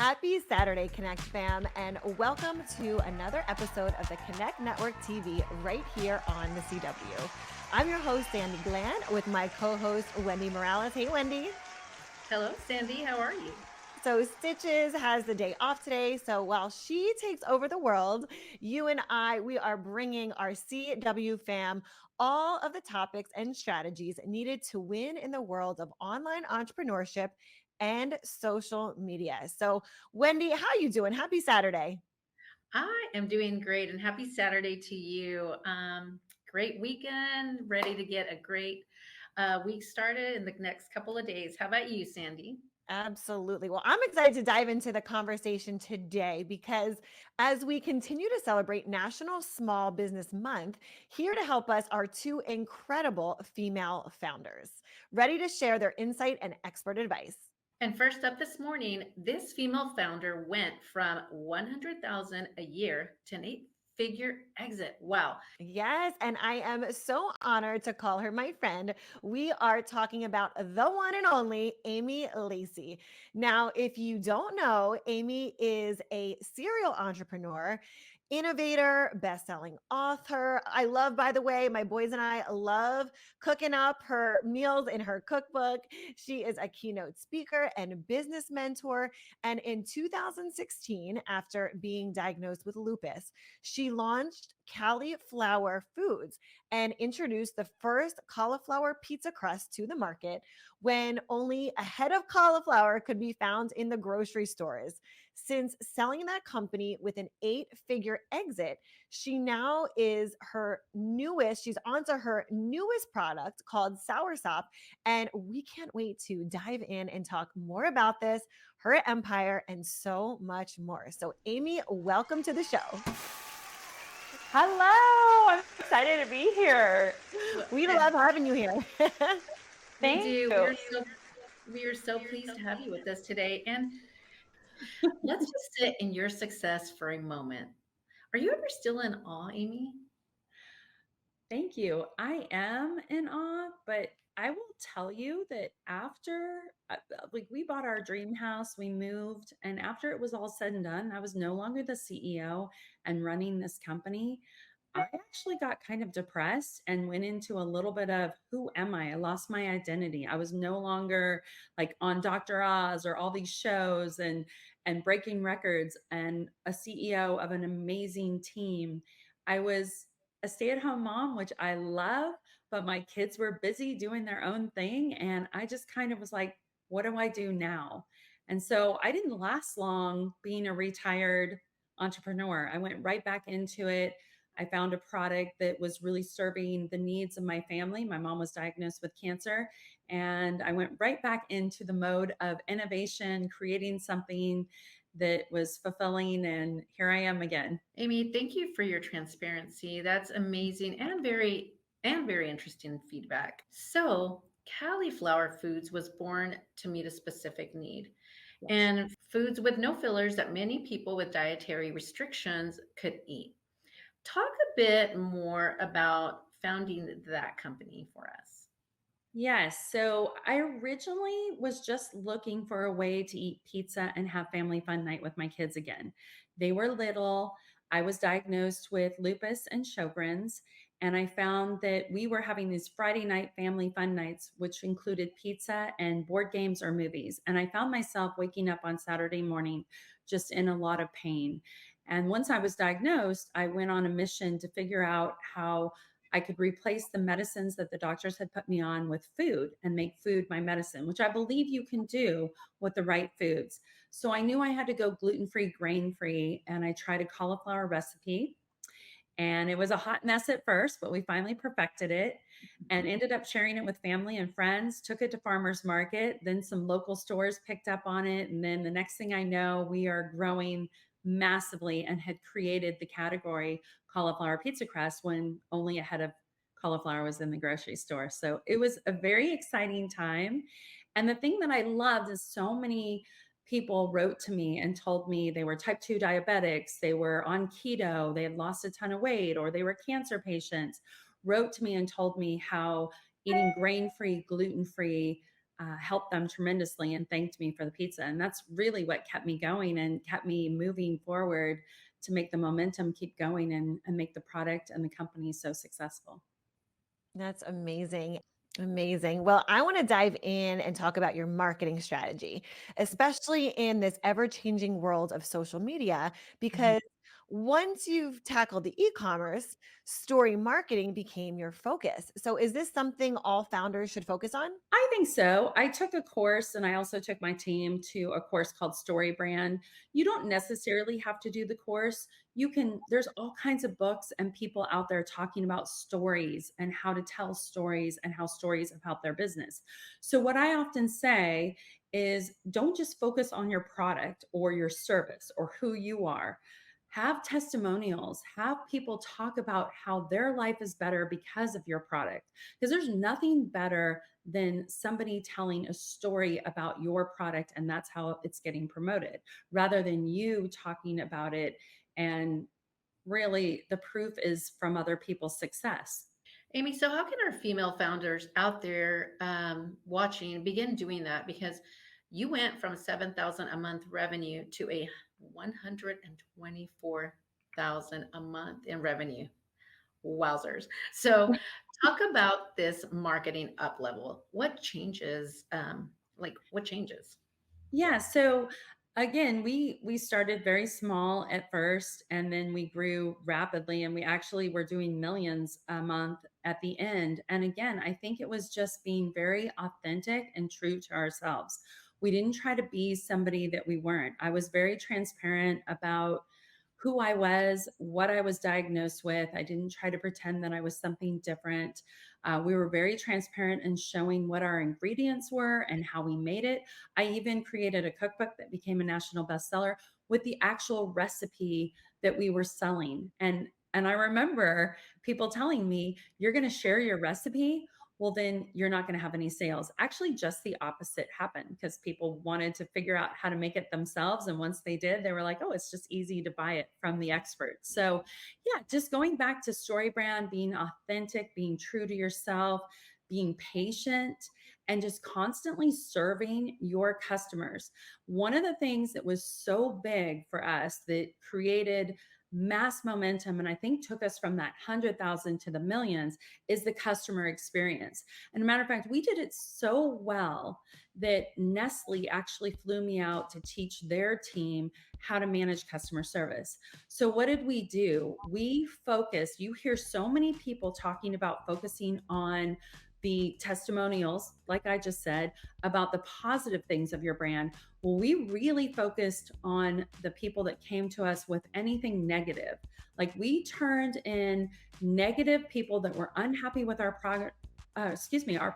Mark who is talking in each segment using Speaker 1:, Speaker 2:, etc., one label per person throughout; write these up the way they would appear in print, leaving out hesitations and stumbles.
Speaker 1: Happy Saturday, Connect fam, and welcome to another episode of the Connect Network TV right here on the CW. I'm your host, Sandy Glenn, with my co-host, Wendy Morales. Hey, Wendy.
Speaker 2: Hello, Sandy. How are you?
Speaker 1: So Stitches has the day off today. So while she takes over the world, you and we are bringing our CW fam all of the topics and strategies needed to win in the world of online entrepreneurship and social media. So Wendy, how you doing? Happy Saturday.
Speaker 2: I am doing great and happy Saturday to you. Great weekend, ready to get a great week started in the next couple of days. How about you, Sandy?
Speaker 1: Absolutely. Well, I'm excited to dive into the conversation today because as we continue to celebrate National Small Business Month, here to help us are two incredible female founders, ready to share their insight and expert advice.
Speaker 2: And first up this morning, this female founder went from 100,000 a year to an eight-figure exit. Wow.
Speaker 1: Yes, and I am so honored to call her my friend. We are talking about the one and only Amy Lacey. Now, if you don't know, Amy is a serial entrepreneur, innovator, best-selling author. I love, by the way, my boys and I love cooking up her meals in her cookbook. She is a keynote speaker and business mentor. And in 2016, after being diagnosed with lupus, she launched Cali'flour Foods and introduced the first cauliflower pizza crust to the market when only a head of cauliflower could be found in the grocery stores. Since selling that company with an eight-figure exit, she's onto her newest product called Soursop. And we can't wait to dive in and talk more about this, her empire, and so much more. So, Amy, welcome to the show.
Speaker 3: Hello, I'm excited to be here.
Speaker 1: We love having you here.
Speaker 2: We
Speaker 3: Thank
Speaker 2: do.
Speaker 3: you.
Speaker 2: We are so pleased to have you with us today. And let's just sit in your success for a moment. Are you ever still in awe, Amy?
Speaker 3: Thank you. I am in awe, but I will tell you that after, we bought our dream house, we moved, and after it was all said and done, I was no longer the CEO and running this company. I actually got kind of depressed and went into a little bit of who am I? I lost my identity. I was no longer like on Dr. Oz or all these shows and breaking records and a CEO of an amazing team. I was a stay-at-home mom, which I love, but my kids were busy doing their own thing. And I just kind of was like, what do I do now? And so I didn't last long being a retired entrepreneur. I went right back into it. I found a product that was really serving the needs of my family. My mom was diagnosed with cancer, and I went right back into the mode of innovation, creating something that was fulfilling. And here I am again.
Speaker 2: Amy, thank you for your transparency. That's amazing and very interesting feedback. So, Cauliflower Foods was born to meet a specific need
Speaker 3: Yes.
Speaker 2: and foods with no fillers that many people with dietary restrictions could eat. Talk a bit more about founding that company for us.
Speaker 3: Yes. So I originally was just looking for a way to eat pizza and have family fun night with my kids again. They were little. I was diagnosed with lupus and Sjogren's, and I found that we were having these Friday night family fun nights, which included pizza and board games or movies. And I found myself waking up on Saturday morning just in a lot of pain. And once I was diagnosed, I went on a mission to figure out how I could replace the medicines that the doctors had put me on with food and make food my medicine, which I believe you can do with the right foods. So I knew I had to go gluten-free, grain-free, and I tried a cauliflower recipe. And it was a hot mess at first, but we finally perfected it and ended up sharing it with family and friends, took it to farmers market. Then some local stores picked up on it. And then the next thing I know, we are growing massively and had created the category cauliflower pizza crust when only a head of cauliflower was in the grocery store. So it was a very exciting time. And the thing that I loved is so many people wrote to me and told me they were type 2 diabetics, they were on keto, they had lost a ton of weight, or they were cancer patients, wrote to me and told me how eating grain-free, gluten-free helped them tremendously and thanked me for the pizza. And that's really what kept me going and kept me moving forward to make the momentum keep going and make the product and the company so successful.
Speaker 1: That's amazing. Amazing. Well, I want to dive in and talk about your marketing strategy, especially in this ever changing world of social media,
Speaker 3: Mhm.
Speaker 1: because once you've tackled the e commerce, story marketing became your focus. So, is this something all founders should focus on?
Speaker 3: I think so. I took a course and I also took my team to a course called Story Brand. You don't necessarily have to do the course. There's all kinds of books and people out there talking about stories and how to tell stories and how stories have helped their business. So, what I often say is don't just focus on your product or your service or who you are. Have testimonials, have people talk about how their life is better because of your product. Because there's nothing better than somebody telling a story about your product and that's how it's getting promoted rather than you talking about it. And really, the proof is from other people's success.
Speaker 2: Amy, so how can our female founders out there watching begin doing that? Because you went from 7,000 a month revenue to a 124,000 a month in revenue. Wowzers. So talk about this marketing up level. What changes? What changes?
Speaker 3: Yeah, so again, we started very small at first and then we grew rapidly and we actually were doing millions a month at the end. And again, I think it was just being very authentic and true to ourselves. We didn't try to be somebody that we weren't. I was very transparent about who I was, what I was diagnosed with. I didn't try to pretend that I was something different. We were very transparent in showing what our ingredients were and how we made it. I even created a cookbook that became a national bestseller with the actual recipe that we were selling. And I remember people telling me, "You're going to share your recipe? Well, then you're not going to have any sales." Actually, just the opposite happened because people wanted to figure out how to make it themselves. And once they did, they were like, "Oh, it's just easy to buy it from the experts." So, yeah, just going back to story brand, being authentic, being true to yourself, being patient, and just constantly serving your customers. One of the things that was so big for us that created mass momentum and I think took us from that 100,000 to the millions is the customer experience. And a matter of fact, we did it so well that Nestle actually flew me out to teach their team how to manage customer service. So, what did we do? We focused, you hear so many people talking about focusing on the testimonials, like I just said, about the positive things of your brand. Well, we really focused on the people that came to us with anything negative. Like we turned in negative people that were unhappy with our product, our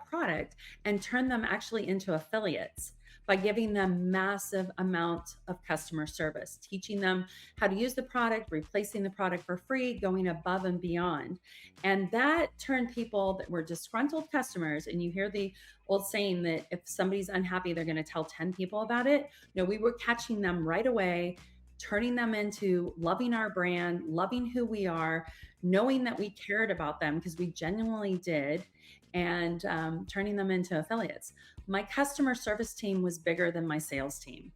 Speaker 3: product, and turned them actually into affiliates by giving them massive amounts of customer service, teaching them how to use the product, replacing the product for free, going above and beyond. And that turned people that were disgruntled customers, and you hear the old saying that if somebody's unhappy, they're going to tell 10 people about it. No, we were catching them right away, turning them into loving our brand, loving who we are, knowing that we cared about them because we genuinely did, and turning them into affiliates. My customer service team was bigger than my sales team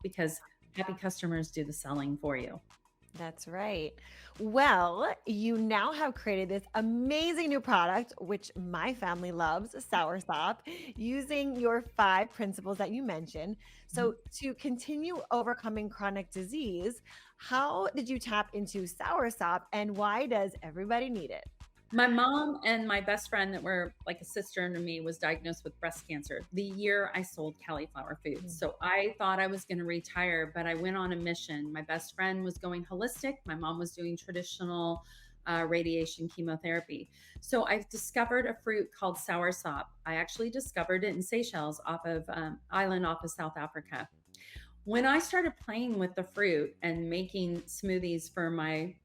Speaker 3: because happy customers do the selling for you.
Speaker 1: That's right. Well, you now have created this amazing new product, which my family loves, soursop, using your five principles that you mentioned.
Speaker 3: Mhm.
Speaker 1: So, to continue overcoming chronic disease, how did you tap into soursop and why does everybody need it?
Speaker 3: My mom and my best friend that were like a sister to me was diagnosed with breast cancer the year I sold Cali'flour Foods.
Speaker 1: Mm.
Speaker 3: So I thought I was going to retire, but I went on a mission. My best friend was going holistic. My mom was doing traditional radiation chemotherapy. So I discovered a fruit called soursop. I actually discovered it in Seychelles off of island off of South Africa. When I started playing with the fruit and making smoothies for my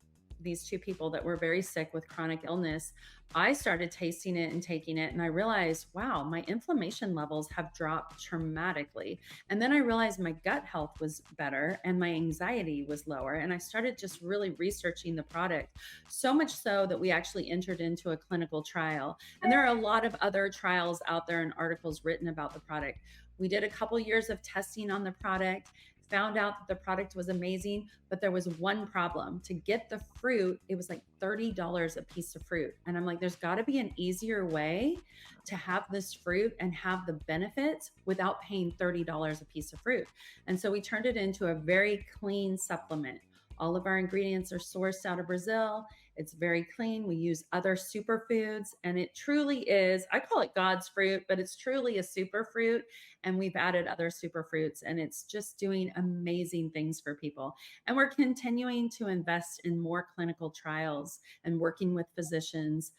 Speaker 3: these two people that were very sick with chronic illness, I started tasting it and taking it, and I realized, wow, my inflammation levels have dropped dramatically. And then I realized my gut health was better and my anxiety was lower. And I started just really researching the product, so much so that we actually entered into a clinical trial. And there are a lot of other trials out there and articles written about the product. We did a couple years of testing on the product, found out that the product was amazing, but there was one problem. To get the fruit, it was like $30 a piece of fruit. And I'm like, there's got to be an easier way to have this fruit and have the benefits without paying $30 a piece of fruit. And so we turned it into a very clean supplement. All of our ingredients are sourced out of Brazil. It's very clean. We use other superfoods, and it truly is, I call it God's fruit, but it's truly a superfruit. And we've added other superfruits, and it's just doing amazing things for people. And we're continuing to invest in more clinical trials and working with physicians.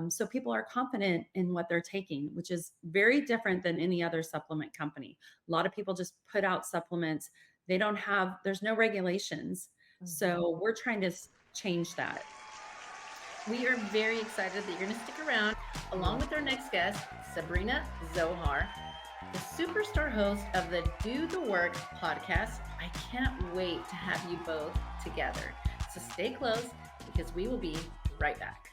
Speaker 3: So people are confident in what they're taking, which is very different than any other supplement company. A lot of people just put out supplements. There's no regulations. So we're trying to change that.
Speaker 2: We are very excited that you're going to stick around along with our next guest, Sabrina Zohar, the superstar host of the Do the Work podcast. I can't wait to have you both together. So stay close because we will be right back.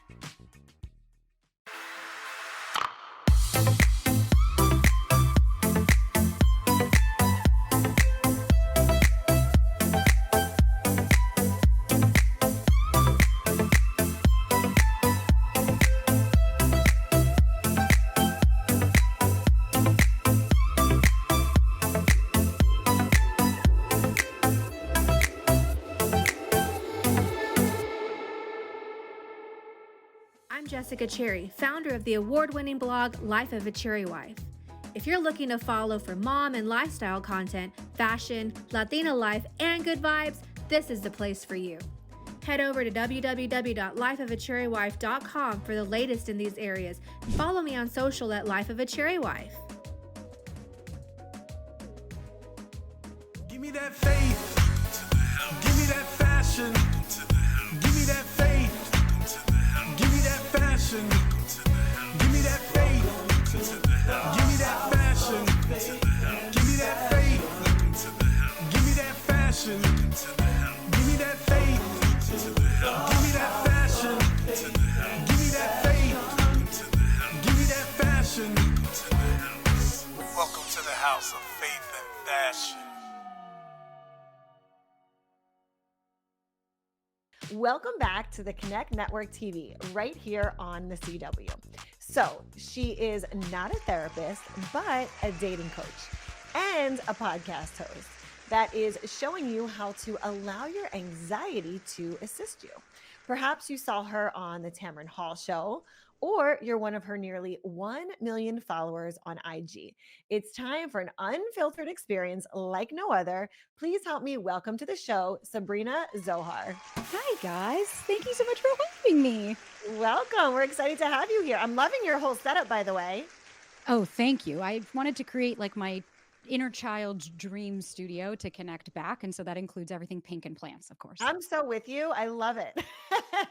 Speaker 4: I'm Jessica Cherry, founder of the award-winning blog Life of a Cherry Wife. If you're looking to follow for mom and lifestyle content, fashion, Latina life, and good vibes, this is the place for you. Head over to www.lifeofacherrywife.com for the latest in these areas. Follow me on social at Life of a Cherry Wife.
Speaker 5: Give me that faith. Give me that fashion. Give me that faith. Give me that fashion. Give me that faith. Give me that fashion. Give me that faith. Give me that fashion. Give me that faith. Give me that fashion. Give me that faith. Give me that fashion. Welcome to the house of faith and fashion.
Speaker 1: Welcome back to the Connect Network TV, right here on the CW. So she is not a therapist, but a dating coach and a podcast host that is showing you how to allow your anxiety to assist you. Perhaps you saw her on the Tamron Hall show, or you're one of her nearly 1 million followers on IG. It's time for an unfiltered experience like no other. Please help me welcome to the show, Sabrina Zohar.
Speaker 6: Hi, guys. Thank you so much for having me.
Speaker 1: Welcome. We're excited to have you here. I'm loving your whole setup, by the way.
Speaker 6: Oh, thank you. I wanted to create like my inner child's dream studio to connect back. And so that includes everything pink and plants, of course.
Speaker 1: I'm so with you. I love it.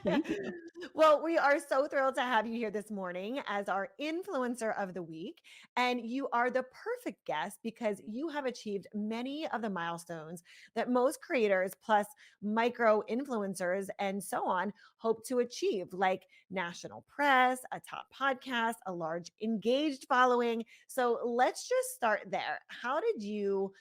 Speaker 6: Thank you.
Speaker 1: Well, we are so thrilled to have you here this morning as our influencer of the week. And you are the perfect guest because you have achieved many of the milestones that most creators, plus micro influencers and so on, hope to achieve, like national press, a top podcast, a large engaged following. So let's just start there. How did you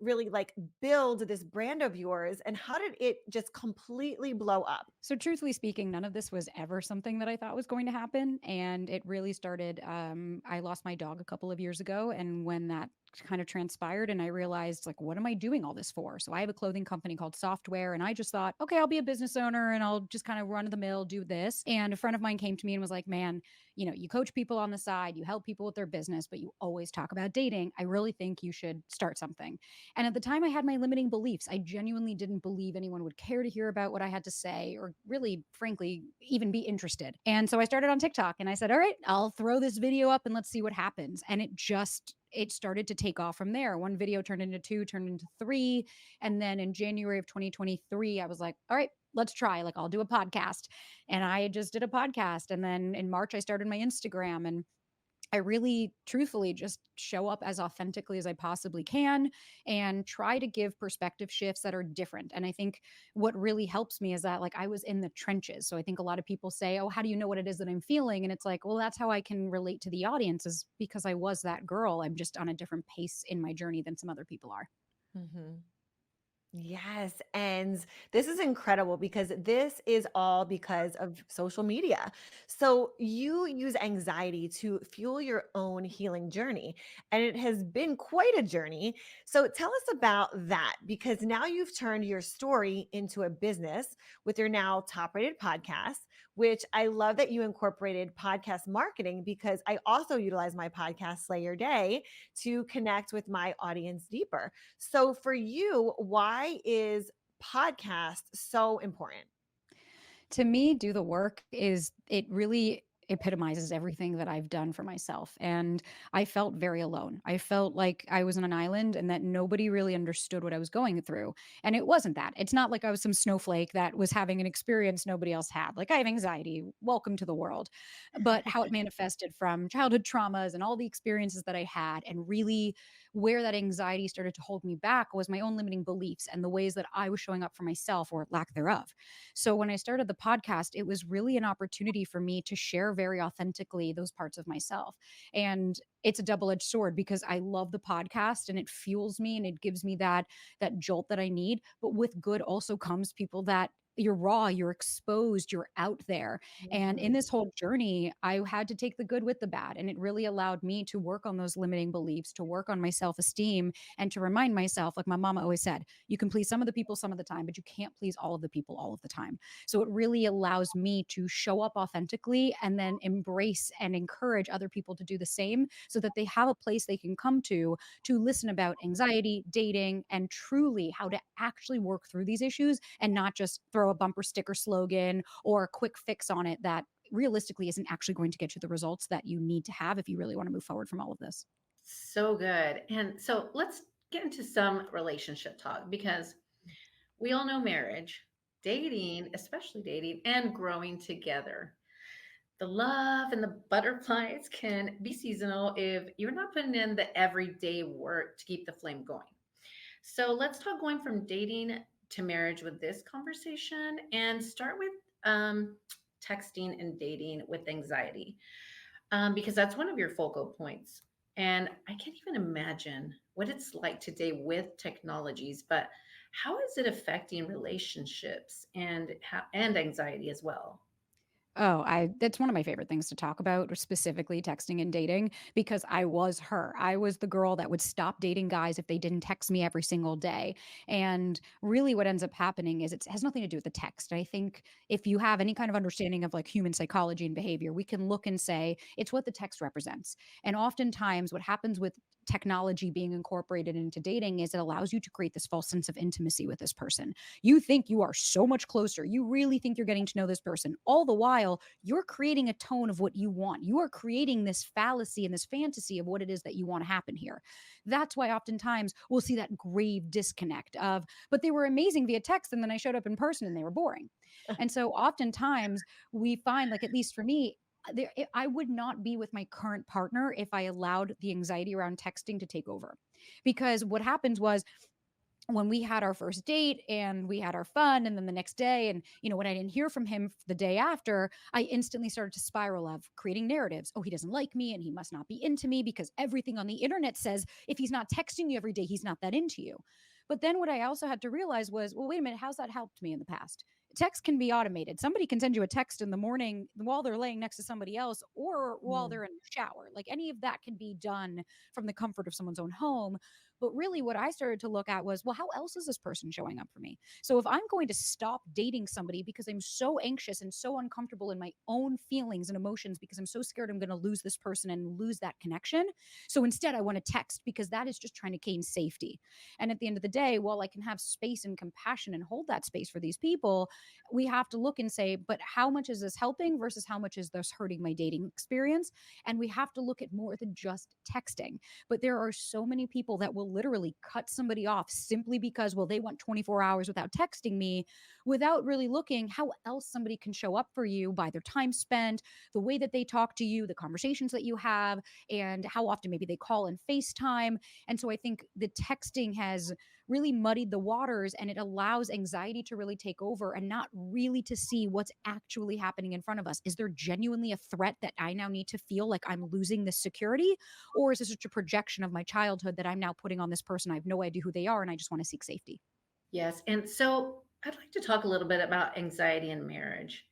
Speaker 1: really like build this brand of yours, and how did it just completely blow up?
Speaker 6: So truthfully speaking, none of this was ever something that I thought was going to happen. And it really started, I lost my dog a couple of years ago. And when that kind of transpired and I realized like, what am I doing all this for? So I have a clothing company called Software, and I just thought, okay, I'll be a business owner and I'll just kind of run of the mill, do this. And a friend of mine came to me and was like, man, you know, you coach people on the side, you help people with their business, but you always talk about dating. I really think you should start something. And at the time I had my limiting beliefs. I genuinely didn't believe anyone would care to hear about what I had to say, or really, frankly, even be interested. And so I started on TikTok and I said, all right, I'll throw this video up and let's see what happens. And it just it started to take off from there. One video turned into two, turned into three. And then in January of 2023, I was like, all right, let's try. Like, I'll do a podcast. And I just did a podcast. And then in March, I started my Instagram. And I really truthfully just show up as authentically as I possibly can and try to give perspective shifts that are different. And I think what really helps me is that, like, I was in the trenches. So I think a lot of people say, oh, how do you know what it is that I'm feeling? And it's like, well, that's how I can relate to the audience, is because I was that girl. I'm just on a different pace in my journey than some other people are.
Speaker 1: Mhm. Yes. And this is incredible because this is all because of social media. So you use anxiety to fuel your own healing journey. And it has been quite a journey. So tell us about that, because now you've turned your story into a business with your now top rated podcast, which I love that you incorporated podcast marketing, because I also utilize my podcast Slay Your Day to connect with my audience deeper. So for you, why is podcast so important?
Speaker 6: To me, do the work is, it really epitomizes everything that I've done for myself. And I felt very alone. I felt like I was on an island and that nobody really understood what I was going through. And it wasn't that. It's not like I was some snowflake that was having an experience nobody else had. Like, I have anxiety. Welcome to the world. But how it manifested from childhood traumas and all the experiences that I had, and really where that anxiety started to hold me back, was my own limiting beliefs and the ways that I was showing up for myself, or lack thereof. So when I started the podcast, it was really an opportunity for me to share very authentically those parts of myself. And it's a double-edged sword, because I love the podcast and it fuels me and it gives me that jolt that I need. But with good also comes people that, you're raw, you're exposed, you're out there. And in
Speaker 1: Mhm.
Speaker 6: this whole journey, I had to take the good with the bad. And it really allowed me to work on those limiting beliefs, to work on my self esteem, and to remind myself, like my mama always said, you can please some of the people some of the time, but you can't please all of the people all of the time. So it really allows me to show up authentically and then embrace and encourage other people to do the same, so that they have a place they can come to listen about anxiety, dating, and truly how to actually work through these issues, and not just throw a bumper sticker slogan or a quick fix on it that realistically isn't actually going to get you the results that you need to have if you really want to move forward from all of this.
Speaker 2: So good. And so let's get into some relationship talk, because we all know marriage, dating, especially dating, and growing together. The love and the butterflies can be seasonal if you're not putting in the everyday work to keep the flame going. So let's talk going from dating to marriage with this conversation, and start with um, texting and dating with anxiety, because that's one of your focal points. And I can't even imagine what it's like today with technologies, but how is it affecting relationships and anxiety as well?
Speaker 6: Oh, I that's one of my favorite things to talk about, specifically texting and dating, because I was her. I was the girl that would stop dating guys if they didn't text me every single day. And really what ends up happening is, it has nothing to do with the text. I think if you have any kind of understanding of like human psychology and behavior, we can look and say it's what the text represents. And oftentimes what happens with technology being incorporated into dating is, it allows you to create this false sense of intimacy with this person. You think you are so much closer. You really think you're getting to know this person. All the while, you're creating a tone of what you want. You are creating this fallacy and this fantasy of what it is that you want to happen here. That's why oftentimes we'll see that grave disconnect of, but they were amazing via text, and then I showed up in person and they were boring. And so oftentimes we find, like, at least for me, I would not be with my current partner if I allowed the anxiety around texting to take over. Because what happens was, when we had our first date and we had our fun, and then the next day, and when I didn't hear from him the day after, I instantly started to spiral of creating narratives. Oh, he doesn't like me and he must not be into me, because everything on the internet says if he's not texting you every day, he's not that into you. But then what I also had to realize was, well, wait a minute, how's that helped me in the past? Text can be automated. Somebody can send you a text in the morning while they're laying next to somebody else, or while
Speaker 1: Mm.
Speaker 6: they're in the shower. Like, any of that can be done from the comfort of someone's own home. But really what I started to look at was, well, how else is this person showing up for me? So if I'm going to stop dating somebody because I'm so anxious and so uncomfortable in my own feelings and emotions because I'm so scared I'm going to lose this person and lose that connection. So instead I want to text because that is just trying to gain safety. And at the end of the day, while I can have space and compassion and hold that space for these people, we have to look and say, but how much is this helping versus how much is this hurting my dating experience? And we have to look at more than just texting. But there are so many people that will literally cut somebody off simply because, well, they want 24 hours without texting me, without really looking how else somebody can show up for you by their time spent, the way that they talk to you, the conversations that you have, and how often maybe they call and FaceTime. And so I think the texting has really muddied the waters, and it allows anxiety to really take over and not really to see what's actually happening in front of us. Is there genuinely a threat that I now need to feel like I'm losing this security? Or is this just a projection of my childhood that I'm now putting on this person? I have no idea who they are and I just want to seek safety.
Speaker 2: Yes. And so I'd like to talk a little bit about anxiety in marriage.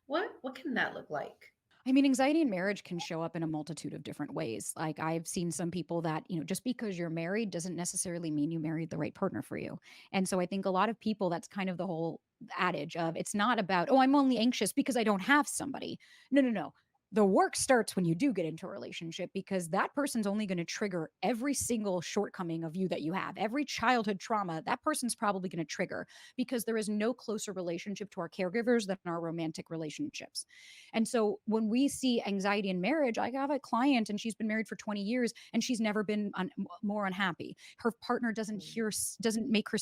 Speaker 2: What can that look like?
Speaker 6: I mean, anxiety in marriage can show up in a multitude of different ways. Like I've seen some people that, just because you're married doesn't necessarily mean you married the right partner for you. And so I think a lot of people, that's kind of the whole adage of, it's not about, oh, I'm only anxious because I don't have somebody. No, no, no. The work starts when you do get into a relationship, because that person's only going to trigger every single shortcoming of you that you have. Every childhood trauma, that person's probably going to trigger, because there is no closer relationship to our caregivers than our romantic relationships. And so when we see anxiety in marriage, I have a client and she's been married for 20 years and she's never been more unhappy. Her partner doesn't make her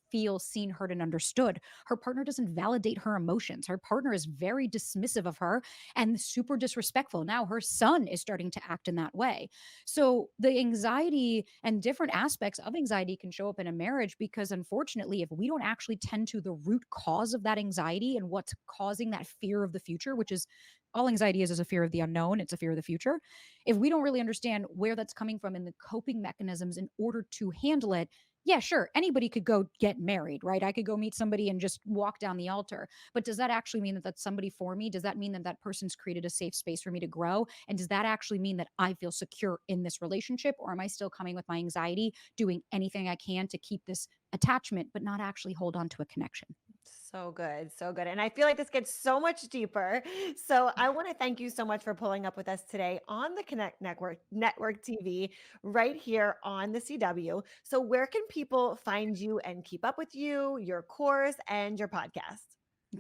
Speaker 6: feel seen, heard, and understood. Her partner doesn't validate her emotions. Her partner is very dismissive of her and super disrespectful. Now her son is starting to act in that way. So the anxiety and different aspects of anxiety can show up in a marriage, because unfortunately, if we don't actually tend to the root cause of that anxiety and what's causing that fear of the future, which is all anxiety is a fear of the unknown. It's a fear of the future. If we don't really understand where that's coming from and the coping mechanisms in order to handle it, yeah, sure, anybody could go get married, right? I could go meet somebody and just walk down the altar. But does that actually mean that that's somebody for me? Does that mean that that person's created a safe space for me to grow? And does that actually mean that I feel secure in this relationship? Or am I still coming with my anxiety, doing anything I can to keep this attachment, but not actually hold on to a connection?
Speaker 1: So good. So good. And I feel like this gets so much deeper. So I want to thank you so much for pulling up with us today on the Connect Network TV right here on the CW. So where can people find you and keep up with you, your course, and your podcast?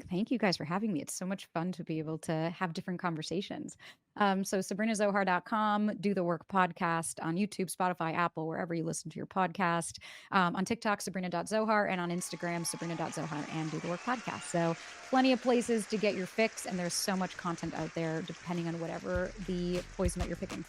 Speaker 6: Thank you guys for having me. It's so much fun to be able to have different conversations. So sabrinazohar.com, Do the Work podcast on YouTube, Spotify, Apple, wherever you listen to your podcast. On TikTok, sabrina.zohar, and on Instagram, sabrina.zohar, and Do the Work podcast. So plenty of places to get your fix. And there's so much content out there, depending on whatever the poison that you're picking.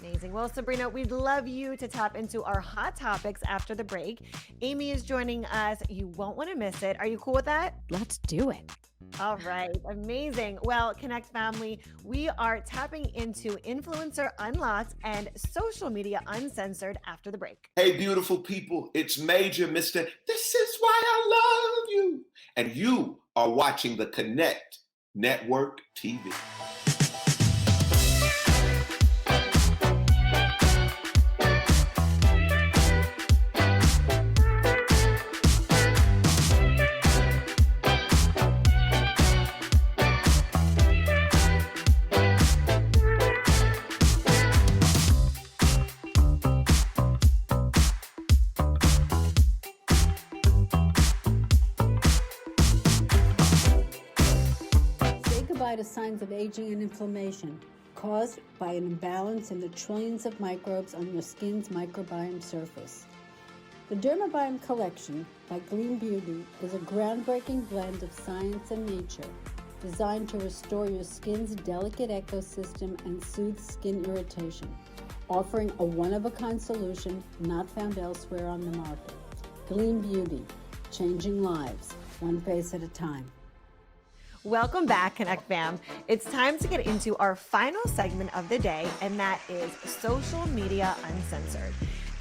Speaker 1: Amazing. Well, Sabrina, we'd love you to tap into our hot topics after the break. Amy is joining us. You won't want to miss it. Are you cool with that?
Speaker 6: Let's do it.
Speaker 1: All right. Amazing. Well, Connect family, we are tapping into Influencer Unlocked and Social Media Uncensored after the break.
Speaker 7: Hey, beautiful people, it's Major Mr. This is why I love you. And you are watching the Connect Network TV.
Speaker 8: To signs of aging and inflammation caused by an imbalance in the trillions of microbes on your skin's microbiome surface. The Dermabiome Collection by Gleam Beauty is a groundbreaking blend of science and nature designed to restore your skin's delicate ecosystem and soothe skin irritation, offering a one-of-a-kind solution not found elsewhere on the market. Gleam Beauty, changing lives, one face at a time.
Speaker 1: Welcome back, Connect fam. It's time to get into our final segment of the day, and that is Social Media Uncensored,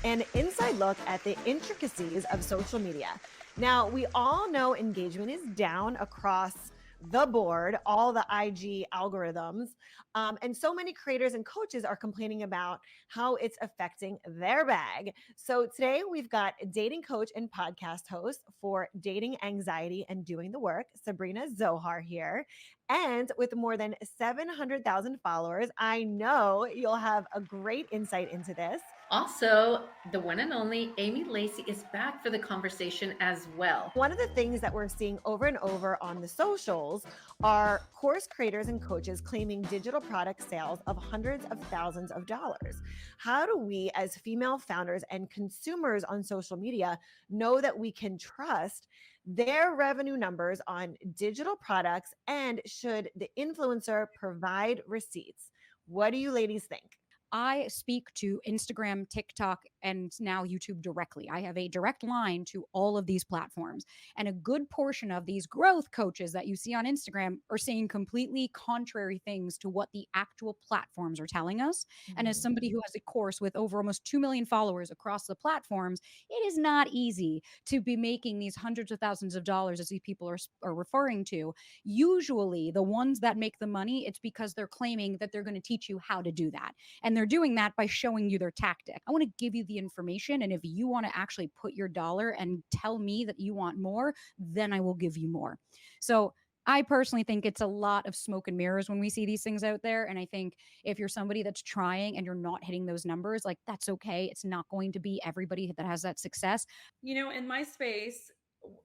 Speaker 1: an inside look at the intricacies of social media. Now, we all know engagement is down across the board, all the IG algorithms. And so many creators and coaches are complaining about how it's affecting their bag. So today we've got dating coach and podcast host for dating anxiety and doing the work, Sabrina Zohar here. And with more than 700,000 followers, I know you'll have a great insight into this.
Speaker 2: Also, the one and only Amy Lacey is back for the conversation as well.
Speaker 1: One of the things that we're seeing over and over on the socials are course creators and coaches claiming digital product sales of hundreds of thousands of dollars. How do we, as female founders and consumers on social media, know that we can trust their revenue numbers on digital products, and should the influencer provide receipts? What do you ladies think?
Speaker 6: I speak to Instagram, TikTok, and now YouTube directly. I have a direct line to all of these platforms. And a good portion of these growth coaches that you see on Instagram are saying completely contrary things to what the actual platforms are telling us. And as somebody who has a course with over almost 2 million followers across the platforms, it is not easy to be making these hundreds of thousands of dollars, as these people are referring to. Usually, the ones that make the money, it's because they're claiming that they're going to teach you how to do that. And they're doing that by showing you their tactic. I want to give you the information. And if you want to actually put your dollar and tell me that you want more, then I will give you more. So I personally think it's a lot of smoke and mirrors when we see these things out there. And I think if you're somebody that's trying and you're not hitting those numbers, like, that's okay. It's not going to be everybody that has that success.
Speaker 3: You know, in my space,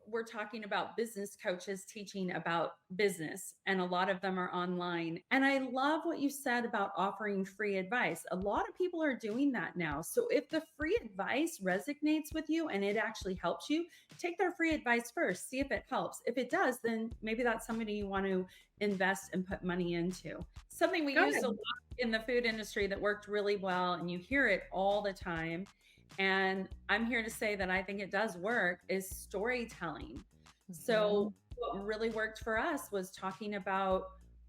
Speaker 3: we're talking about business coaches teaching about business, and a lot of them are online. And I love what you said about offering free advice. A lot of people are doing that now. So if the free advice resonates with you and it actually helps you, take their free advice first, see if it helps. If it does, then maybe that's somebody you want to invest and put money into. Something we used a lot in the food industry that worked really well, and you hear it all the time, and I'm here to say that I think it does work, is storytelling. So what really worked for us was talking about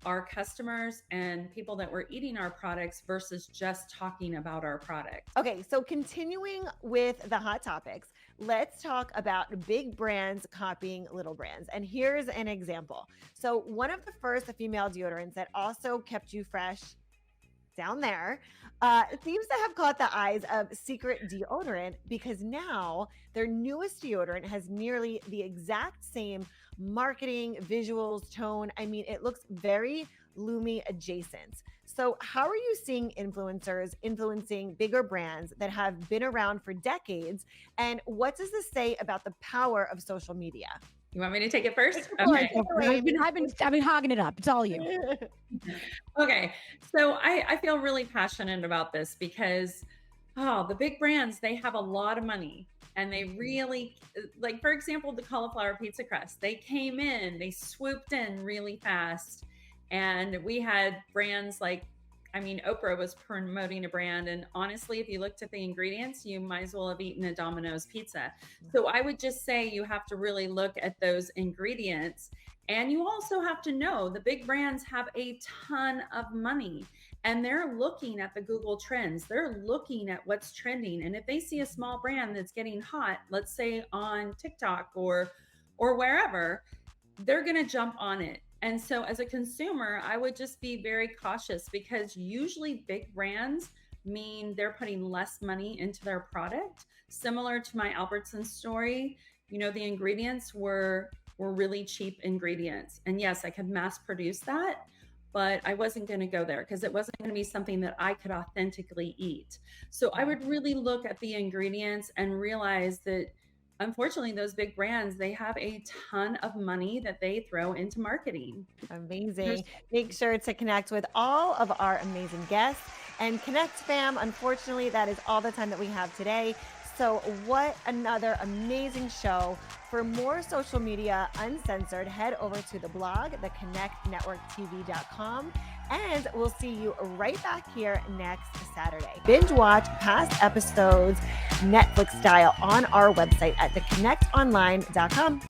Speaker 3: our customers and people that were eating our products versus just talking about our product.
Speaker 1: Okay, so continuing with the hot topics, let's talk about big brands copying little brands. And here's an example. So one of the first female deodorants that also kept you fresh down there seems to have caught the eyes of Secret Deodorant, because now their newest deodorant has nearly the exact same marketing, visuals, tone. I mean, it looks very Lumi adjacent. So how are you seeing influencers influencing bigger brands that have been around for decades? And what does this say about the power of social media?
Speaker 3: You want me to take it first?
Speaker 1: Okay.
Speaker 6: I've been hogging it up. It's all you.
Speaker 3: Okay. So I feel really passionate about this because, the big brands, they have a lot of money, and they really, like, for example, the cauliflower pizza crust, they came in, they swooped in really fast. And we had brands like, Oprah was promoting a brand. And honestly, if you looked at the ingredients, you might as well have eaten a Domino's pizza. So I would just say you have to really look at those ingredients. And you also have to know the big brands have a ton of money, and they're looking at the Google trends. They're looking at what's trending. And if they see a small brand that's getting hot, let's say on TikTok or wherever, they're going to jump on it. And so as a consumer, I would just be very cautious, because usually big brands mean they're putting less money into their product. Similar to my Albertsons story, the ingredients were really cheap ingredients. And yes, I could mass produce that, but I wasn't going to go there because it wasn't going to be something that I could authentically eat. So I would really look at the ingredients and realize that, unfortunately, those big brands, they have a ton of money that they throw into marketing.
Speaker 1: Amazing. Make sure to connect with all of our amazing guests. And Connect fam, unfortunately, that is all the time that we have today. So what another amazing show. For more social media uncensored, head over to the blog, theconnectnetworktv.com. And we'll see you right back here next Saturday. Binge watch past episodes Netflix style on our website at theconnectonline.com.